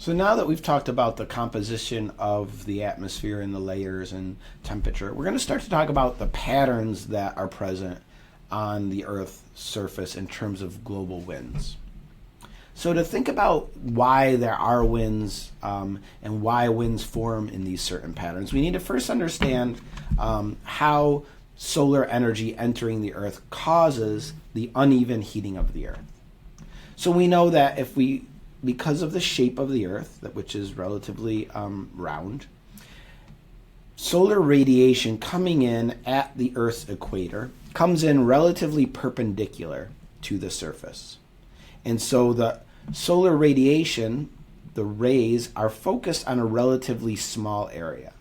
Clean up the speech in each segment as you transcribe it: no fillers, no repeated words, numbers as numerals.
So now that we've talked about the composition of the atmosphere and the layers and temperature, we're going to start to talk about the patterns that are present on the Earth's surface in terms of global winds. So to think about why there are winds and why winds form in these certain patterns, we need to first understand how solar energy entering the Earth causes the uneven heating of the Earth. So we know that because of the shape of the Earth, which is relatively round, solar radiation coming in at the Earth's equator comes in relatively perpendicular to the surface. And so the solar radiation, the rays, are focused on a relatively small area.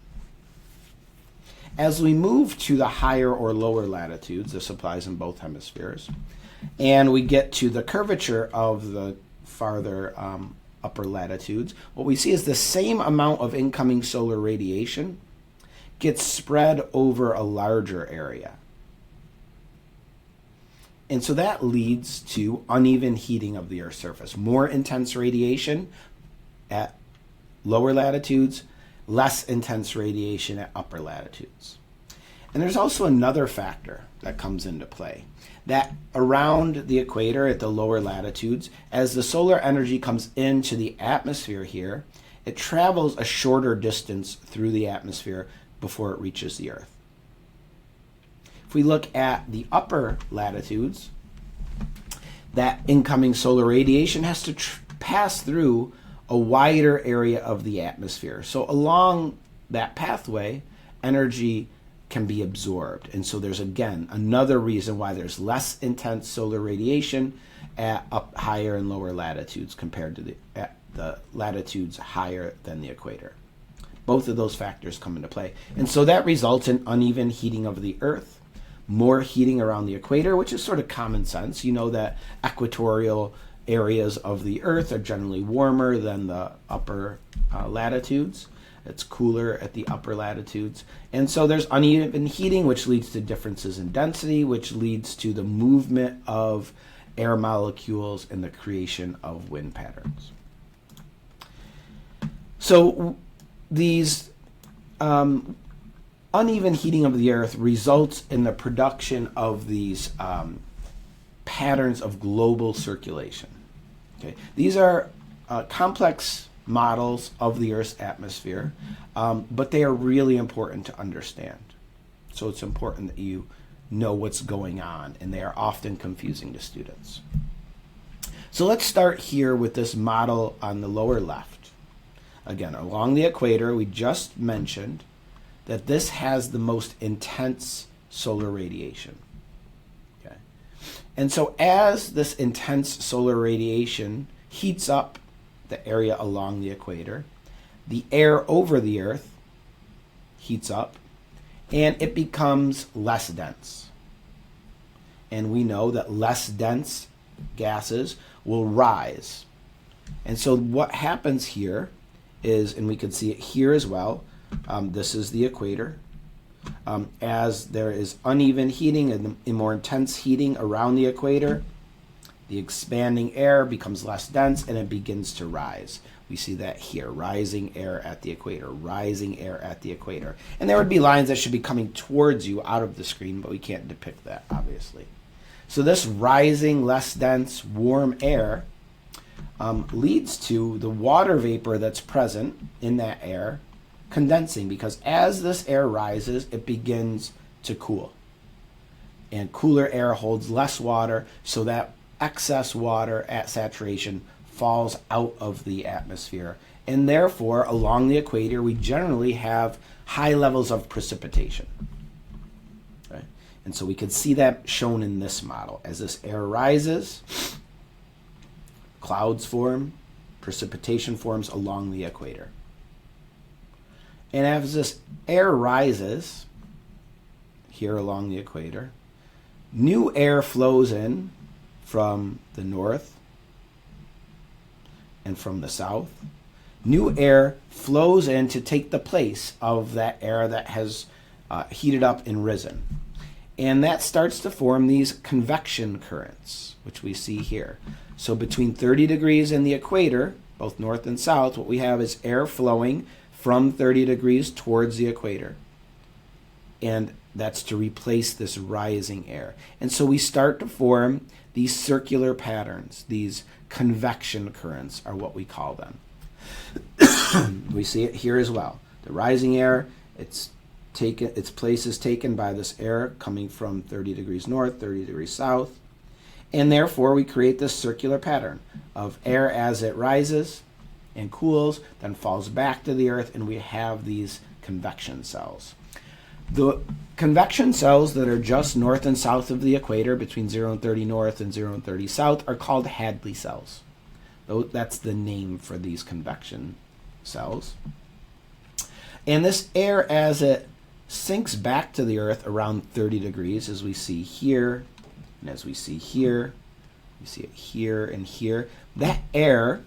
As we move to the higher or lower latitudes, this applies in both hemispheres, and we get to the curvature of the farther upper latitudes, what we see is the same amount of incoming solar radiation gets spread over a larger area. And so that leads to uneven heating of the Earth's surface. More intense radiation at lower latitudes, less intense radiation at upper latitudes. And there's also another factor that comes into play, that around the equator at the lower latitudes, as the solar energy comes into the atmosphere here, it travels a shorter distance through the atmosphere before it reaches the Earth. If we look at the upper latitudes, that incoming solar radiation has to pass through a wider area of the atmosphere. So along that pathway, energy can be absorbed. And so there's, again, another reason why there's less intense solar radiation at up higher and lower latitudes compared to the latitudes higher than the equator. Both of those factors come into play. And so that results in uneven heating of the Earth, more heating around the equator, which is sort of common sense. You know that equatorial areas of the Earth are generally warmer than the upper latitudes. It's cooler at the upper latitudes. And so there's uneven heating, which leads to differences in density, which leads to the movement of air molecules and the creation of wind patterns. So these uneven heating of the Earth results in the production of these patterns of global circulation. Okay? These are complex models of the Earth's atmosphere, but they are really important to understand. So it's important that you know what's going on, and they are often confusing to students. So let's start here with this model on the lower left. Again, along the equator, we just mentioned that this has the most intense solar radiation. Okay? And so as this intense solar radiation heats up the area along the equator, the air over the Earth heats up and it becomes less dense. And we know that less dense gases will rise. And so what happens here is, and we can see it here as well, this is the equator. As there is uneven heating and more intense heating around the equator, the expanding air becomes less dense and it begins to rise. We see that here, rising air at the equator, rising air at the equator. And there would be lines that should be coming towards you out of the screen, but we can't depict that, obviously. So this rising, less dense, warm air leads to the water vapor that's present in that air condensing, because as this air rises, it begins to cool. And cooler air holds less water, so that excess water at saturation falls out of the atmosphere. And therefore, along the equator, we generally have high levels of precipitation. Okay? And so we can see that shown in this model. As this air rises, clouds form, precipitation forms along the equator. And as this air rises here along the equator, new air flows in from the north and from the south. New air flows in to take the place of that air that has heated up and risen. And that starts to form these convection currents, which we see here. So between 30 degrees and the equator, both north and south, what we have is air flowing from 30 degrees towards the equator. And that's to replace this rising air. And so we start to form these circular patterns. These convection currents are what we call them. We see it here as well. The rising air, its place is taken by this air coming from 30 degrees north, 30 degrees south. And therefore, we create this circular pattern of air as it rises and cools, then falls back to the earth, and we have these convection cells. The convection cells that are just north and south of the equator, between 0 and 30 north and 0 and 30 south, are called Hadley cells. That's the name for these convection cells. And this air, as it sinks back to the earth around 30 degrees, as we see here, and as we see here, you see it here and here, that air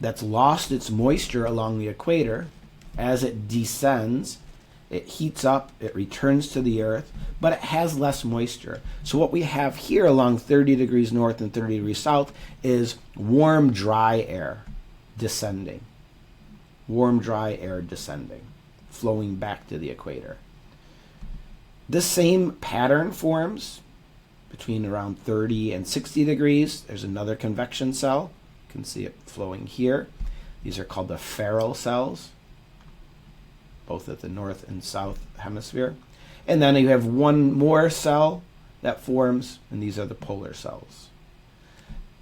that's lost its moisture along the equator, as it descends, it heats up, it returns to the earth, but it has less moisture. So what we have here along 30 degrees north and 30 degrees south is warm, dry air descending. Warm, dry air descending, flowing back to the equator. This same pattern forms between around 30 and 60 degrees. There's another convection cell. You can see it flowing here. These are called the Ferrel cells, both at the north and south hemisphere. And then you have one more cell that forms, and these are the polar cells.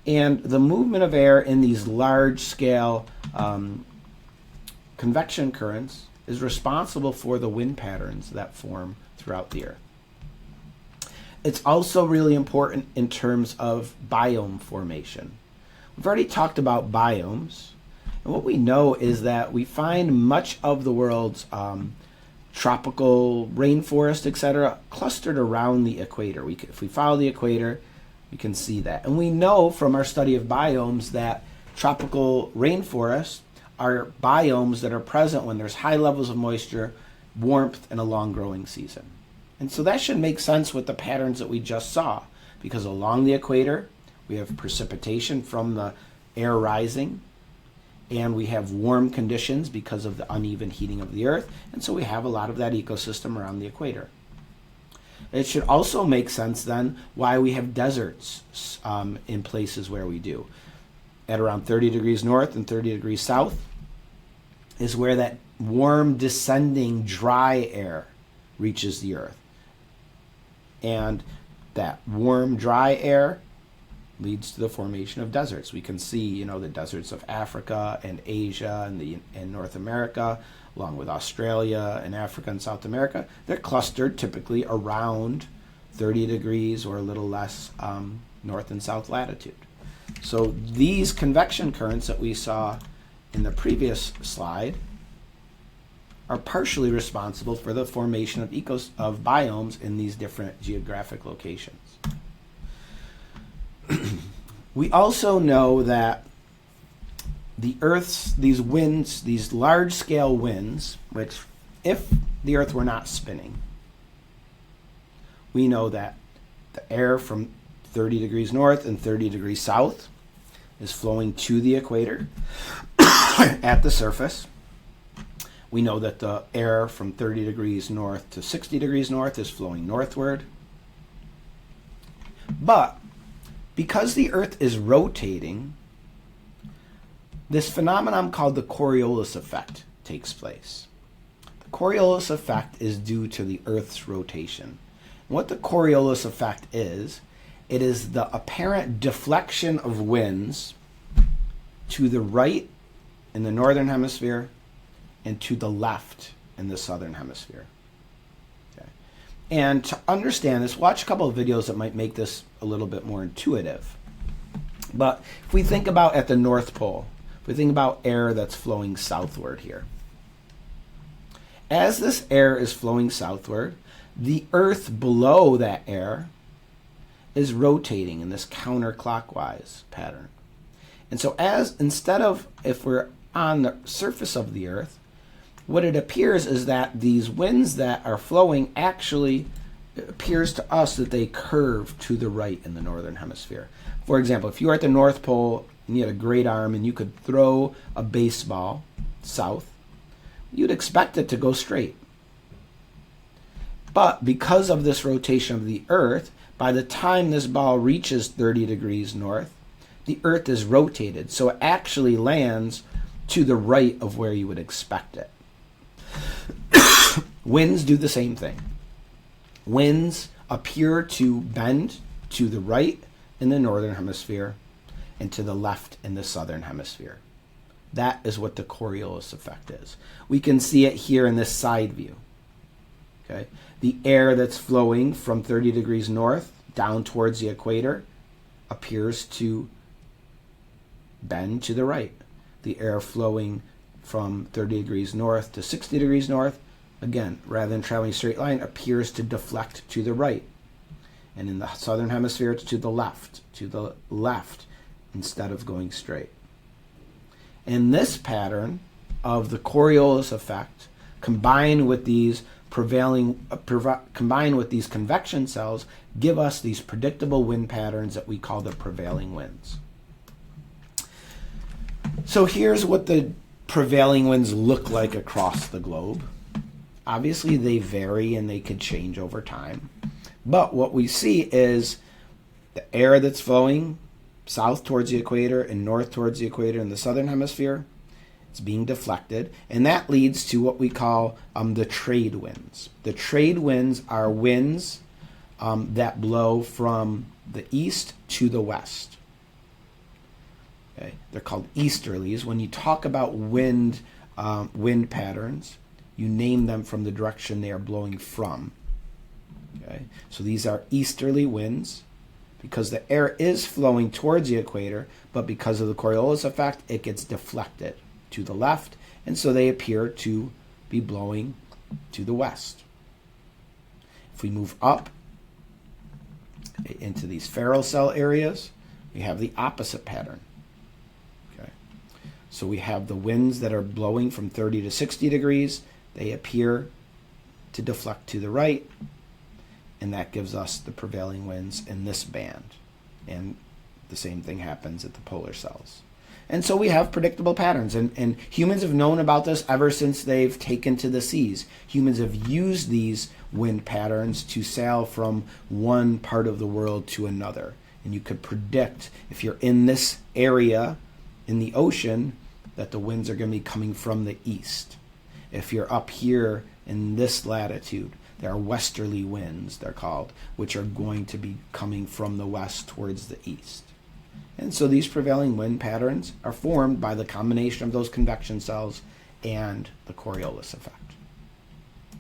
And the movement of air in these large-scale convection currents is responsible for the wind patterns that form throughout the earth. It's also really important in terms of biome formation. We've already talked about biomes, and what we know is that we find much of the world's tropical rainforest, etc., clustered around the equator. If we follow the equator, we can see that. And we know from our study of biomes that tropical rainforests are biomes that are present when there's high levels of moisture, warmth, and a long growing season. And so that should make sense with the patterns that we just saw, because along the equator, we have precipitation from the air rising, and we have warm conditions because of the uneven heating of the earth, and so we have a lot of that ecosystem around the equator. It should also make sense then why we have deserts in places where we do. At around 30 degrees north and 30 degrees south is where that warm descending dry air reaches the earth. And that warm dry air leads to the formation of deserts. We can see, the deserts of Africa and Asia and North America, along with Australia and Africa and South America. They're clustered typically around 30 degrees or a little less north and south latitude. So these convection currents that we saw in the previous slide are partially responsible for the formation of biomes in these different geographic locations. We also know that the Earth's, these winds, these large-scale winds, which if the Earth were not spinning, we know that the air from 30 degrees north and 30 degrees south is flowing to the equator at the surface. We know that the air from 30 degrees north to 60 degrees north is flowing northward. But because the Earth is rotating, this phenomenon called the Coriolis effect takes place. The Coriolis effect is due to the Earth's rotation. And what the Coriolis effect is, it is the apparent deflection of winds to the right in the northern hemisphere and to the left in the southern hemisphere. Okay. And to understand this, watch a couple of videos that might make this a little bit more intuitive. But if we think about at the North Pole, if we think about air that's flowing southward here. As this air is flowing southward, the Earth below that air is rotating in this counterclockwise pattern. And so instead of if we're on the surface of the Earth, what it appears is that these winds that are flowing actually, it appears to us that they curve to the right in the northern hemisphere. For example, if you're at the North Pole and you had a great arm and you could throw a baseball south, you'd expect it to go straight. But because of this rotation of the Earth, by the time this ball reaches 30 degrees north, the Earth is rotated, so it actually lands to the right of where you would expect it. Winds do the same thing. Winds appear to bend to the right in the northern hemisphere and to the left in the southern hemisphere. That is what the Coriolis effect is. We can see it here in this side view. Okay? The air that's flowing from 30 degrees north down towards the equator appears to bend to the right. The air flowing from 30 degrees north to 60 degrees north, again, rather than traveling a straight line, appears to deflect to the right. And in the southern hemisphere, it's to the left, instead of going straight. And this pattern of the Coriolis effect, combined with these convection cells, give us these predictable wind patterns that we call the prevailing winds. So here's what the prevailing winds look like across the globe. Obviously, they vary and they could change over time. But what we see is the air that's flowing south towards the equator and north towards the equator in the southern hemisphere, it's being deflected, and that leads to what we call the trade winds. The trade winds are winds that blow from the east to the west. Okay? They're called easterlies. When you talk about wind patterns, you name them from the direction they are blowing from. Okay? So these are easterly winds because the air is flowing towards the equator, but because of the Coriolis effect, it gets deflected to the left, and so they appear to be blowing to the west. If we move up into these Ferrel cell areas, we have the opposite pattern. Okay. So we have the winds that are blowing from 30 to 60 degrees. They appear to deflect to the right, and that gives us the prevailing winds in this band. And the same thing happens at the polar cells. And so we have predictable patterns, and humans have known about this ever since they've taken to the seas. Humans have used these wind patterns to sail from one part of the world to another. And you could predict, if you're in this area in the ocean, that the winds are going to be coming from the east. If you're up here in this latitude, there are westerly winds, they're called, which are going to be coming from the west towards the east. And so these prevailing wind patterns are formed by the combination of those convection cells and the Coriolis effect.